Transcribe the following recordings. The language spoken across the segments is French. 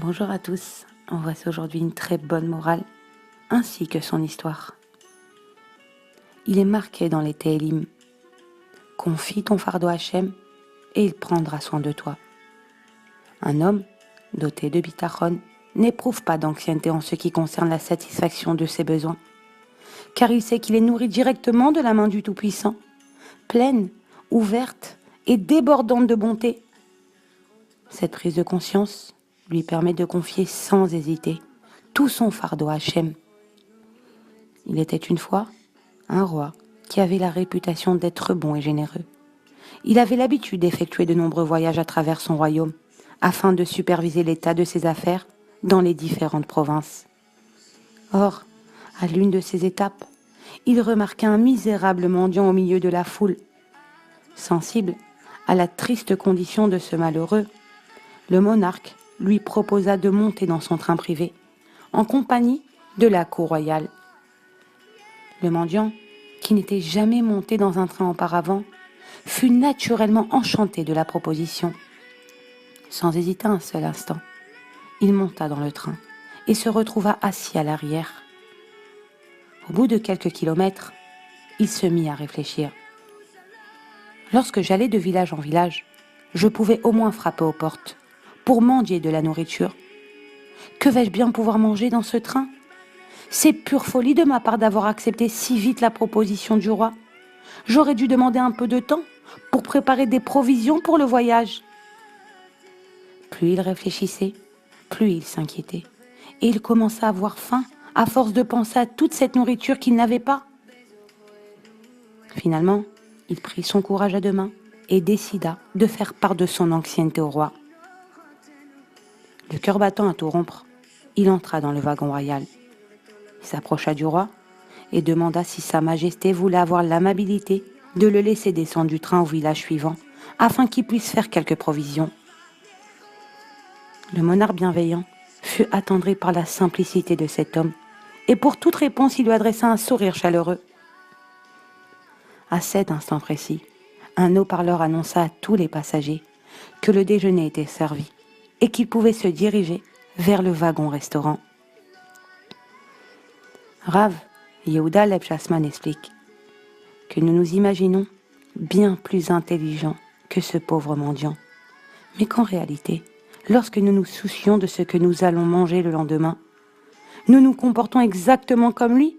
Bonjour à tous, on voici aujourd'hui une très bonne morale, ainsi que son histoire. Il est marqué dans les Télim. Confie ton fardeau à Hachem et il prendra soin de toi. Un homme, doté de bitachon, n'éprouve pas d'anxiété en ce qui concerne la satisfaction de ses besoins, car il sait qu'il est nourri directement de la main du Tout-Puissant, pleine, ouverte et débordante de bonté. Cette prise de conscience lui permet de confier sans hésiter tout son fardeau à Hachem. Il était une fois un roi qui avait la réputation d'être bon et généreux. Il avait l'habitude d'effectuer de nombreux voyages à travers son royaume afin de superviser l'état de ses affaires dans les différentes provinces. Or, à l'une de ces étapes, il remarqua un misérable mendiant au milieu de la foule. Sensible à la triste condition de ce malheureux, le monarque lui proposa de monter dans son train privé, en compagnie de la cour royale. Le mendiant, qui n'était jamais monté dans un train auparavant, fut naturellement enchanté de la proposition. Sans hésiter un seul instant, il monta dans le train et se retrouva assis à l'arrière. Au bout de quelques kilomètres, il se mit à réfléchir. Lorsque j'allais de village en village, je pouvais au moins frapper aux portes pour mendier de la nourriture. Que vais-je bien pouvoir manger dans ce train ? C'est pure folie de ma part d'avoir accepté si vite la proposition du roi. J'aurais dû demander un peu de temps pour préparer des provisions pour le voyage. Plus il réfléchissait, plus il s'inquiétait. Et il commença à avoir faim à force de penser à toute cette nourriture qu'il n'avait pas. Finalement, il prit son courage à deux mains et décida de faire part de son anxiété au roi. Le cœur battant à tout rompre, il entra dans le wagon royal. Il s'approcha du roi et demanda si Sa Majesté voulait avoir l'amabilité de le laisser descendre du train au village suivant, afin qu'il puisse faire quelques provisions. Le monarque bienveillant fut attendri par la simplicité de cet homme, et pour toute réponse il lui adressa un sourire chaleureux. À cet instant précis, un haut-parleur annonça à tous les passagers que le déjeuner était servi et qu'ils pouvaient se diriger vers le wagon-restaurant. Rav Yehuda Leib Shasman explique que nous nous imaginons bien plus intelligents que ce pauvre mendiant, mais qu'en réalité, lorsque nous nous soucions de ce que nous allons manger le lendemain, nous nous comportons exactement comme lui.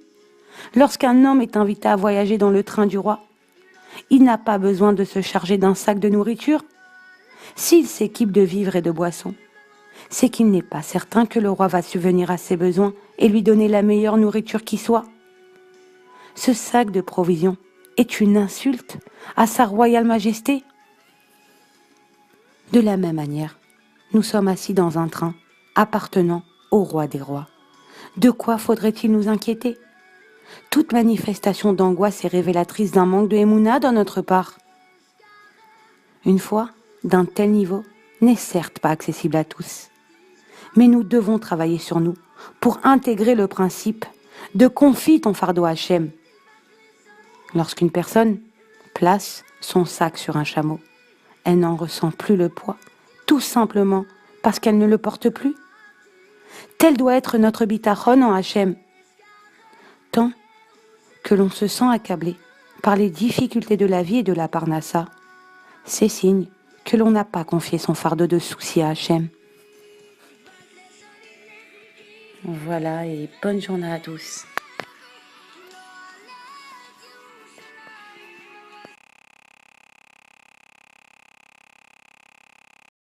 Lorsqu'un homme est invité à voyager dans le train du roi, il n'a pas besoin de se charger d'un sac de nourriture. S'il s'équipe de vivres et de boissons, c'est qu'il n'est pas certain que le roi va subvenir à ses besoins et lui donner la meilleure nourriture qui soit. Ce sac de provisions est une insulte à sa royale majesté. De la même manière, nous sommes assis dans un train appartenant au roi des rois. De quoi faudrait-il nous inquiéter ? Toute manifestation d'angoisse est révélatrice d'un manque de émouna dans notre part. Une foi d'un tel niveau n'est certes pas accessible à tous, mais nous devons travailler sur nous pour intégrer le principe de confie ton fardeau à Hachem. Lorsqu'une personne place son sac sur un chameau, elle n'en ressent plus le poids, tout simplement parce qu'elle ne le porte plus. Tel doit être notre bitachon en Hachem. Tant que l'on se sent accablé par les difficultés de la vie et de la parnassa, c'est signe que l'on n'a pas confié son fardeau de soucis à Hachem. Voilà, et bonne journée à tous.